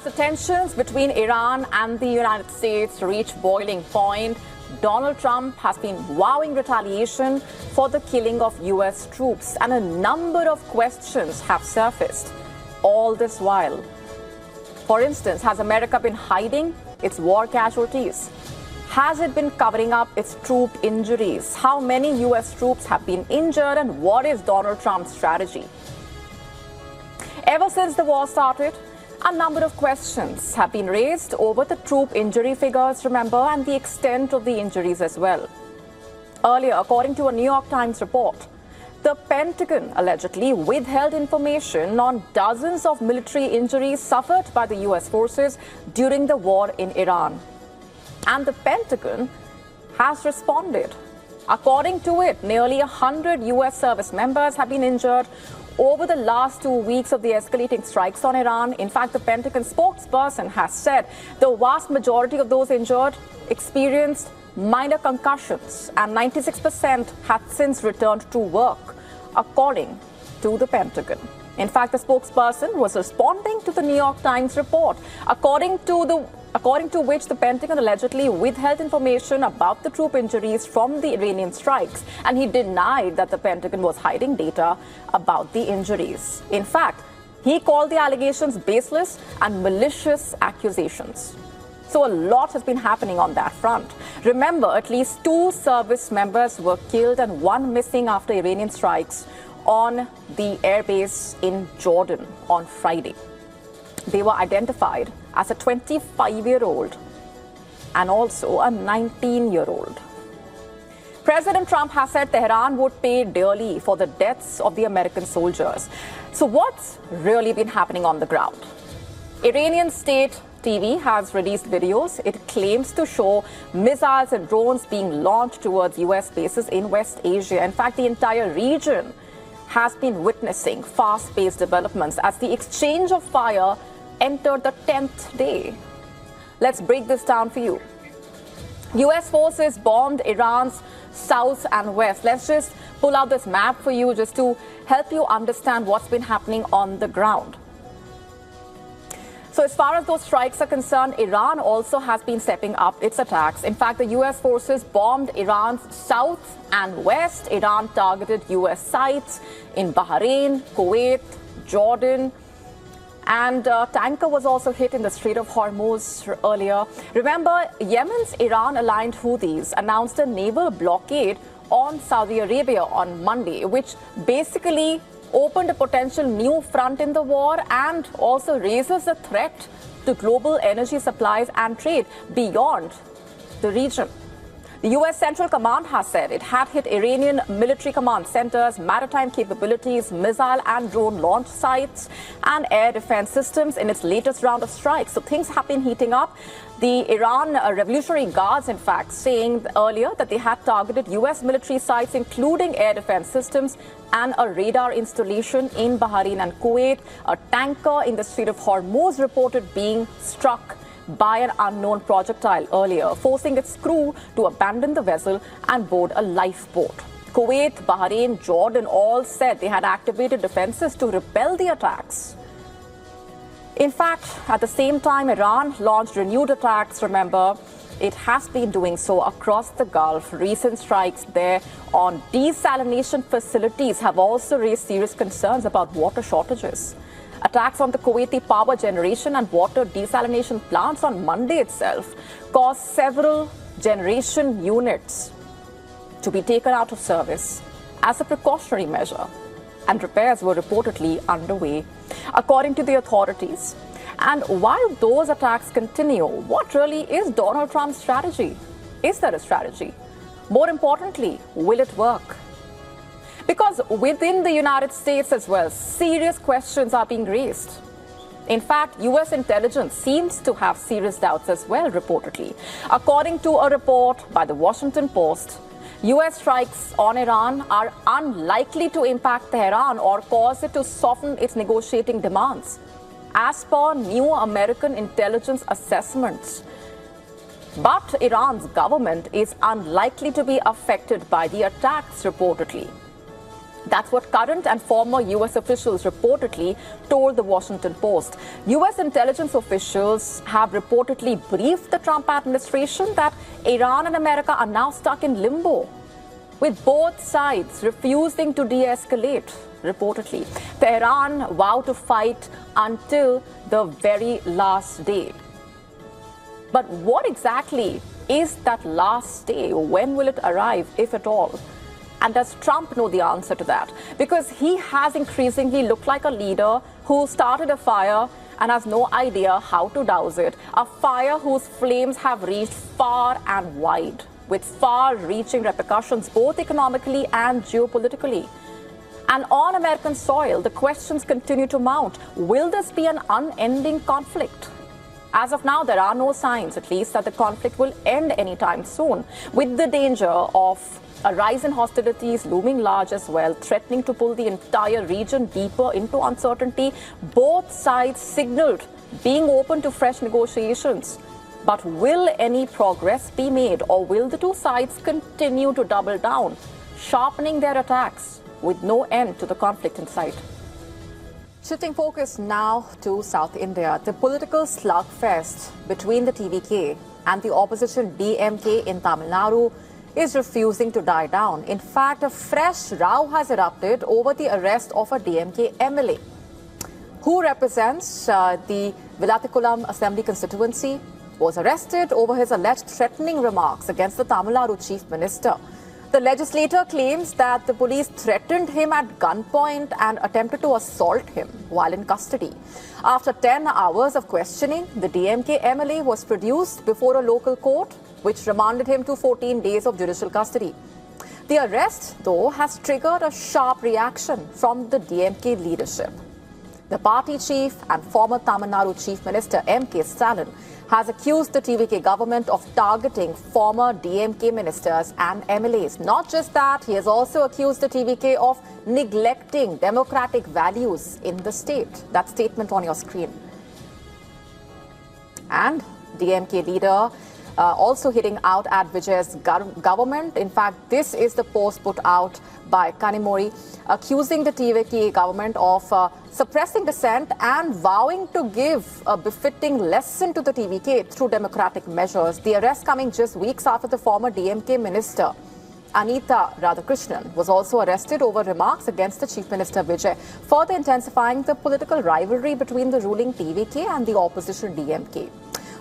As the tensions between Iran and the United States reach boiling point, Donald Trump has been vowing retaliation for the killing of U.S. troops, and a number of questions have surfaced all this while. For instance, has America been hiding its war casualties? Has it been covering up its troop injuries? How many U.S. troops have been injured, and what is Donald Trump's strategy? Ever since the war started, a number of questions have been raised over the troop injury figures, remember, and the extent of the injuries as well. Earlier, according to a New York Times report, the Pentagon allegedly withheld information on dozens of military injuries suffered by the U.S. forces during the war in Iran. And the Pentagon has responded. According to it, nearly 100 U.S. service members have been injured over the last 2 weeks of the escalating strikes on Iran. In fact, the Pentagon spokesperson has said the vast majority of those injured experienced minor concussions, and 96% had since returned to work, according to the Pentagon. In fact, the spokesperson was responding to the New York Times report, according to which the Pentagon allegedly withheld information about the troop injuries from the Iranian strikes, and he denied that the Pentagon was hiding data about the injuries. In fact, he called the allegations baseless and malicious accusations. So a lot has been happening on that front. Remember, at least 2 service members were killed and 1 missing after Iranian strikes on the airbase in Jordan on Friday. They were identified as a 25-year-old and also a 19-year-old. President Trump has said Tehran would pay dearly for the deaths of the American soldiers. So what's really been happening on the ground? Iranian state TV has released videos. It claims to show missiles and drones being launched towards U.S. bases in West Asia. In fact, the entire region has been witnessing fast-paced developments as the exchange of fire entered the 10th day. Let's break this down for you. U.S. forces bombed Iran's south and west. Let's just pull out this map for you just to help you understand what's been happening on the ground. So as far as those strikes are concerned, Iran also has been stepping up its attacks. In fact, the U.S. forces bombed Iran's south and west. Iran targeted U.S. sites in Bahrain, Kuwait, Jordan, and a tanker was also hit in the Strait of Hormuz earlier. Remember, Yemen's Iran-aligned Houthis announced a naval blockade on Saudi Arabia on Monday, which basically opened a potential new front in the war and also raises a threat to global energy supplies and trade beyond the region. The U.S. Central Command has said it had hit Iranian military command centers, maritime capabilities, missile and drone launch sites, and air defense systems in its latest round of strikes. So things have been heating up. The Iran Revolutionary Guards, in fact, saying earlier that they had targeted U.S. military sites, including air defense systems and a radar installation in Bahrain and Kuwait. A tanker in the Strait of Hormuz reported being struck by an unknown projectile earlier, forcing its crew to abandon the vessel and board a lifeboat. Kuwait, Bahrain, Jordan all said they had activated defenses to repel the attacks. In fact, at the same time, Iran launched renewed attacks. Remember, it has been doing so across the Gulf. Recent strikes there on desalination facilities have also raised serious concerns about water shortages. Attacks on the Kuwaiti power generation and water desalination plants on Monday itself caused several generation units to be taken out of service as a precautionary measure, and repairs were reportedly underway, according to the authorities. And while those attacks continue, what really is Donald Trump's strategy? Is there a strategy? More importantly, will it work? Because within the United States as well, serious questions are being raised. In fact, U.S. intelligence seems to have serious doubts as well, reportedly. According to a report by the Washington Post, U.S. strikes on Iran are unlikely to impact Tehran or cause it to soften its negotiating demands, as per new American intelligence assessments. But Iran's government is unlikely to be affected by the attacks, reportedly. That's what current and former U.S. officials reportedly told the Washington Post. U.S. intelligence officials have reportedly briefed the Trump administration that Iran and America are now stuck in limbo, with both sides refusing to de-escalate, reportedly. Tehran vowed to fight until the very last day. But what exactly is that last day? When will it arrive, if at all? And does Trump know the answer to that? Because he has increasingly looked like a leader who started a fire and has no idea how to douse it. A fire whose flames have reached far and wide, with far-reaching repercussions both economically and geopolitically. And on American soil, the questions continue to mount. Will this be an unending conflict? As of now, there are no signs, at least, that the conflict will end anytime soon, with the danger of a rise in hostilities looming large as well, threatening to pull the entire region deeper into uncertainty. Both sides signaled being open to fresh negotiations. But will any progress be made, or will the two sides continue to double down, sharpening their attacks with no end to the conflict in sight? Shifting focus now to South India, the political slugfest between the TVK and the opposition DMK in Tamil Nadu is refusing to die down. In fact, a fresh row has erupted over the arrest of a DMK MLA who represents the Vilatikulam Assembly constituency, was arrested over his alleged threatening remarks against the Tamil Nadu Chief Minister. The legislator claims that the police threatened him at gunpoint and attempted to assault him while in custody. After 10 hours of questioning, the DMK MLA was produced before a local court, which remanded him to 14 days of judicial custody. The arrest, though, has triggered a sharp reaction from the DMK leadership. The party chief and former Tamil Nadu Chief Minister M.K. Stalin has accused the TVK government of targeting former DMK ministers and MLAs. Not just that, he has also accused the TVK of neglecting democratic values in the state. That statement on your screen. And DMK leader also hitting out at Vijay's government. In fact, this is the post put out by Kanimori, accusing the TVK government of suppressing dissent and vowing to give a befitting lesson to the TVK through democratic measures. The arrest coming just weeks after the former DMK minister, Anita Radhakrishnan, was also arrested over remarks against the Chief Minister Vijay, further intensifying the political rivalry between the ruling TVK and the opposition DMK.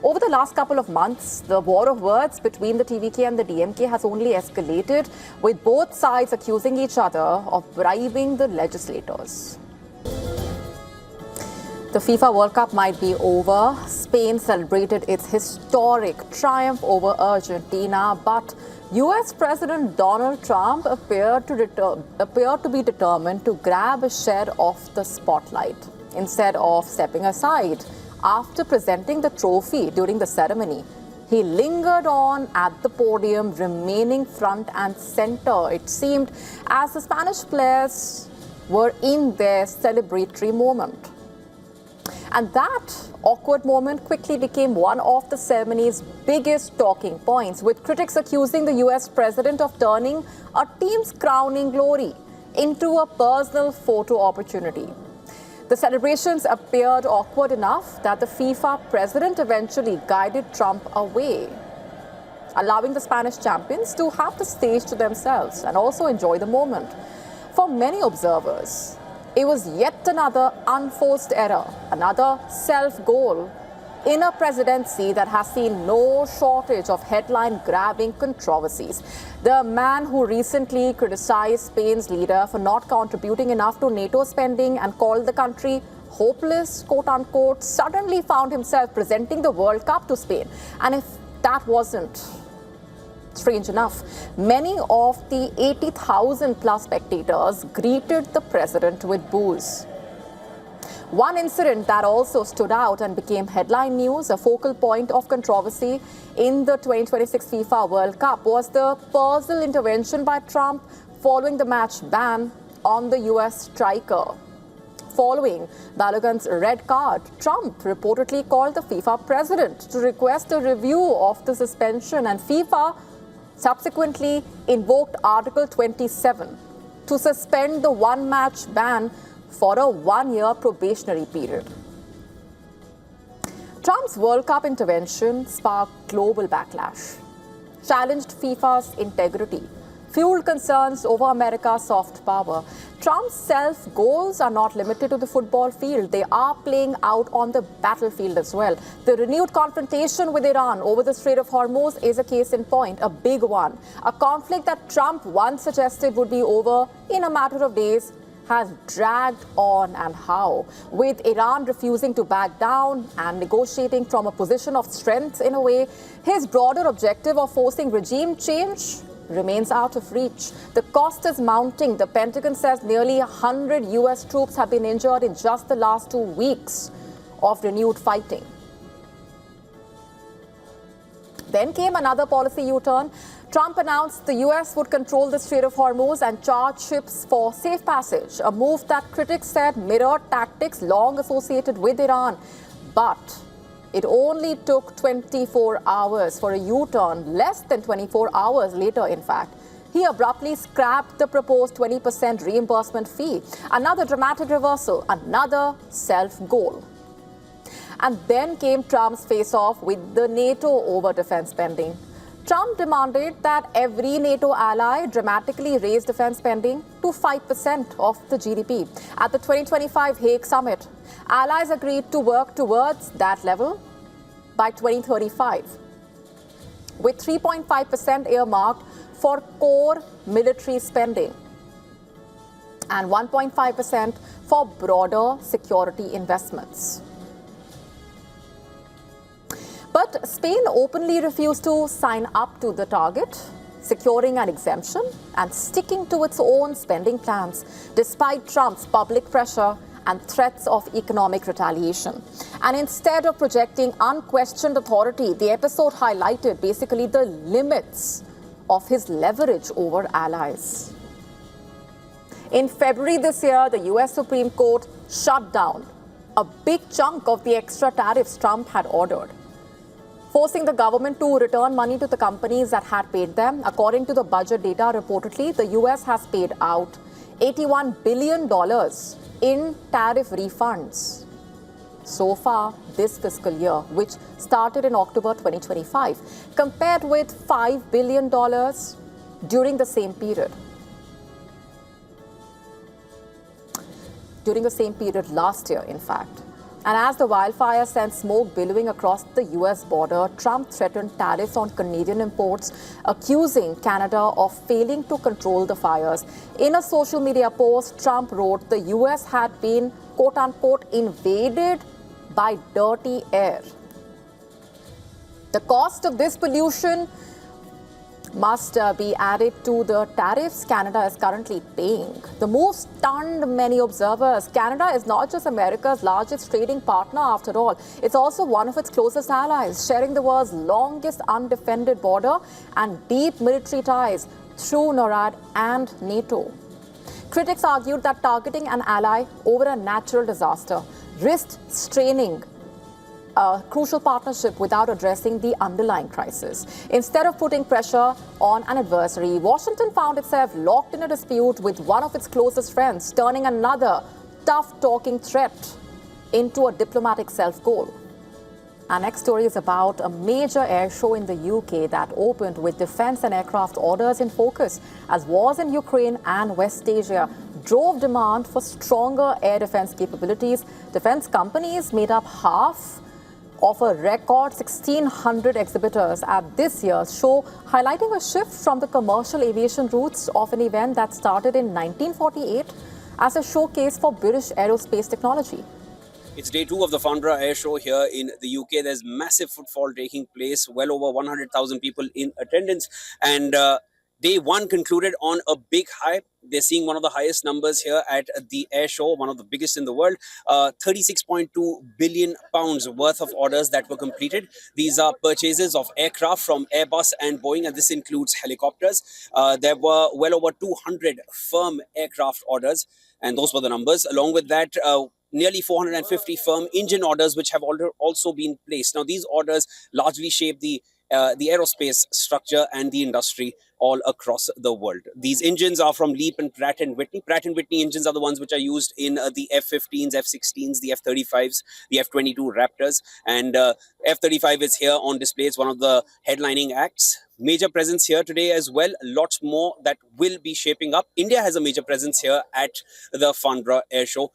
Over the last couple of months, the war of words between the TVK and the DMK has only escalated, with both sides accusing each other of bribing the legislators. The FIFA World Cup might be over. Spain celebrated its historic triumph over Argentina, but US President Donald Trump appeared to be determined to grab a share of the spotlight instead of stepping aside. After presenting the trophy during the ceremony, he lingered on at the podium, remaining front and center, it seemed, as the Spanish players were in their celebratory moment. And that awkward moment quickly became one of the ceremony's biggest talking points, with critics accusing the US president of turning a team's crowning glory into a personal photo opportunity. The celebrations appeared awkward enough that the FIFA president eventually guided Trump away, allowing the Spanish champions to have the stage to themselves and also enjoy the moment. For many observers, it was yet another unforced error, another self-goal in a presidency that has seen no shortage of headline-grabbing controversies. The man who recently criticized Spain's leader for not contributing enough to NATO spending and called the country hopeless, quote-unquote, suddenly found himself presenting the World Cup to Spain. And if that wasn't strange enough, many of the 80,000 plus spectators greeted the president with boos. One incident that also stood out and became headline news, a focal point of controversy in the 2026 FIFA World Cup, was the personal intervention by Trump following the match ban on the US striker. Following Balogun's red card, Trump reportedly called the FIFA president to request a review of the suspension, and FIFA subsequently invoked Article 27 to suspend the one-match ban for a one-year probationary period. Trump's World Cup intervention sparked global backlash, challenged FIFA's integrity, fueled concerns over America's soft power. Trump's self-goals are not limited to the football field. They are playing out on the battlefield as well. The renewed confrontation with Iran over the Strait of Hormuz is a case in point, a big one. A conflict that Trump once suggested would be over in a matter of days has dragged on, and how? With Iran refusing to back down and negotiating from a position of strength in a way, his broader objective of forcing regime change remains out of reach. The cost is mounting. The Pentagon says nearly 100 US troops have been injured in just the last 2 weeks of renewed fighting. Then came another policy U-turn. Trump announced the US would control the Strait of Hormuz and charge ships for safe passage, a move that critics said mirrored tactics long associated with Iran. But it only took 24 hours for a U-turn, less than 24 hours later, in fact. He abruptly scrapped the proposed 20% reimbursement fee. Another dramatic reversal, another self-goal. And then came Trump's face-off with the NATO over defense spending. Trump demanded that every NATO ally dramatically raise defense spending to 5% of the GDP. At the 2025 Hague summit, allies agreed to work towards that level by 2035, with 3.5% earmarked for core military spending and 1.5% for broader security investments. But Spain openly refused to sign up to the target, securing an exemption and sticking to its own spending plans, despite Trump's public pressure and threats of economic retaliation. And instead of projecting unquestioned authority, the episode highlighted basically the limits of his leverage over allies. In February this year, the US Supreme Court shut down a big chunk of the extra tariffs Trump had ordered, forcing the government to return money to the companies that had paid them. According to the budget data, reportedly, the US has paid out $81 billion in tariff refunds so far this fiscal year, which started in October 2025, compared with $5 billion during the same period. During the same period last year, in fact. And as the wildfire sent smoke billowing across the US border, Trump threatened tariffs on Canadian imports, accusing Canada of failing to control the fires. In a social media post, Trump wrote the US had been, quote-unquote, invaded by dirty air. The cost of this pollution must be added to the tariffs Canada is currently paying. The move stunned many observers. Canada is not just America's largest trading partner, after all. It's also one of its closest allies, sharing the world's longest undefended border and deep military ties through NORAD and NATO. Critics argued that targeting an ally over a natural disaster risked straining a crucial partnership without addressing the underlying crisis. Instead of putting pressure on an adversary, Washington found itself locked in a dispute with one of its closest friends, turning another tough-talking threat into a diplomatic self-goal. Our next story is about a major air show in the UK that opened with defense and aircraft orders in focus, as wars in Ukraine and West Asia drove demand for stronger air defense capabilities. Defense companies made up half of a record 1,600 exhibitors at this year's show, highlighting a shift from the commercial aviation roots of an event that started in 1948 as a showcase for British aerospace technology. It's day 2 of the Farnborough Airshow here in the UK. There's massive footfall taking place, well over 100,000 people in attendance. And day 1 concluded on a big high. They're seeing one of the highest numbers here at the air show, one of the biggest in the world. 36.2 billion pounds worth of orders that were completed. These are purchases of aircraft from Airbus and Boeing, and this includes helicopters. There were well over 200 firm aircraft orders, and those were the numbers. Along with that, nearly 450 firm engine orders, which have also been placed. Now, these orders largely shape the aerospace structure and the industry. all across the world. These engines are from Leap and Pratt & Whitney. Pratt & Whitney engines are the ones which are used in the F-15s, F-16s, the F-35s, the F-22 Raptors. And F-35 is here on display. It's one of the headlining acts. Major presence here today as well. Lots more that will be shaping up. India has a major presence here at the Farnborough Airshow.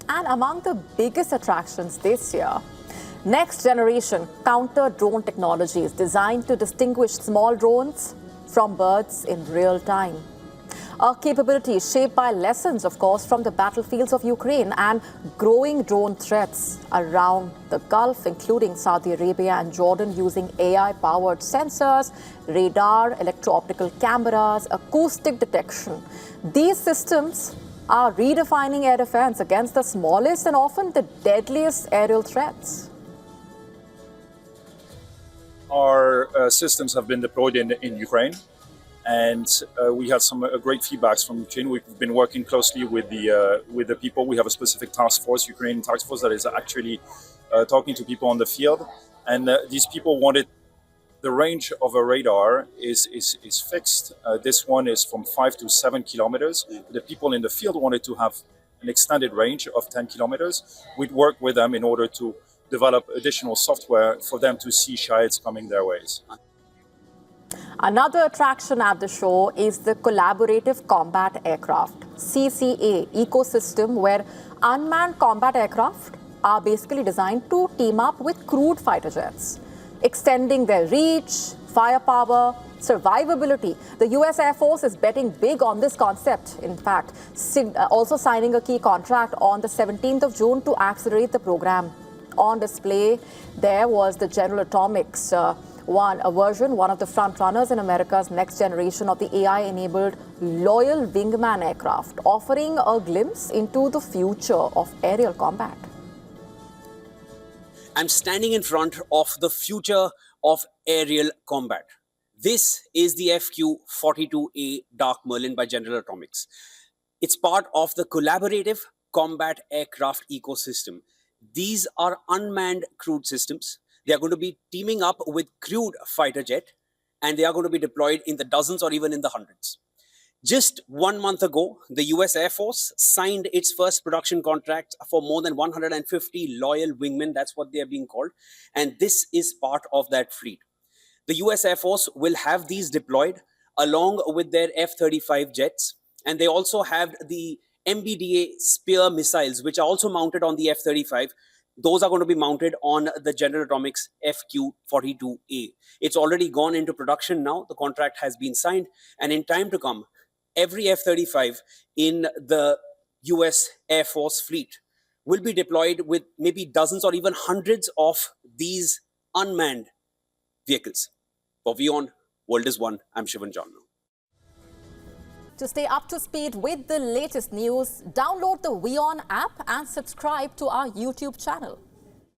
And among the biggest attractions this year, next generation counter drone technology is designed to distinguish small drones from birds in real time. A capability shaped by lessons, of course, from the battlefields of Ukraine and growing drone threats around the Gulf, including Saudi Arabia and Jordan, using AI-powered sensors, radar, electro-optical cameras, acoustic detection. These systems are redefining air defense against the smallest and often the deadliest aerial threats. Our systems have been deployed in Ukraine, and we had some great feedbacks from Ukraine. We've been working closely with the people. We have a specific task force, Ukrainian task force, that is actually talking to people on the field. And these people wanted the range of a radar is fixed. This one is from 5 to 7 kilometers. The people in the field wanted to have an extended range of 10 kilometers. We'd work with them in order to develop additional software for them to see shields coming their ways. Another attraction at the show is the Collaborative Combat Aircraft, CCA ecosystem, where unmanned combat aircraft are basically designed to team up with crewed fighter jets, extending their reach, firepower, survivability. The US Air Force is betting big on this concept, in fact, also signing a key contract on the 17th of June to accelerate the program. On display, there was the General Atomics one of the front runners in America's next generation of the AI-enabled Loyal Wingman aircraft, offering a glimpse into the future of aerial combat. I'm standing in front of the future of aerial combat. This is the FQ-42A Dark Merlin by General Atomics. It's part of the Collaborative Combat Aircraft ecosystem. These are unmanned crewed systems. They are going to be teaming up with crewed fighter jet, and they are going to be deployed in the dozens or even in the hundreds. Just 1 month ago, the US Air Force signed its first production contract for more than 150 Loyal Wingmen. That's what they are being called. And this is part of that fleet. The US Air Force will have these deployed along with their F-35 jets. And they also have the MBDA Spear missiles, which are also mounted on the F-35. Those are going to be mounted on the General Atomics FQ-42A. It's already gone into production now. The contract has been signed. And in time to come, every F-35 in the US Air Force fleet will be deployed with maybe dozens or even hundreds of these unmanned vehicles. For WION, World is One, I'm Shivan Janna. To stay up to speed with the latest news, download the WION app and subscribe to our YouTube channel.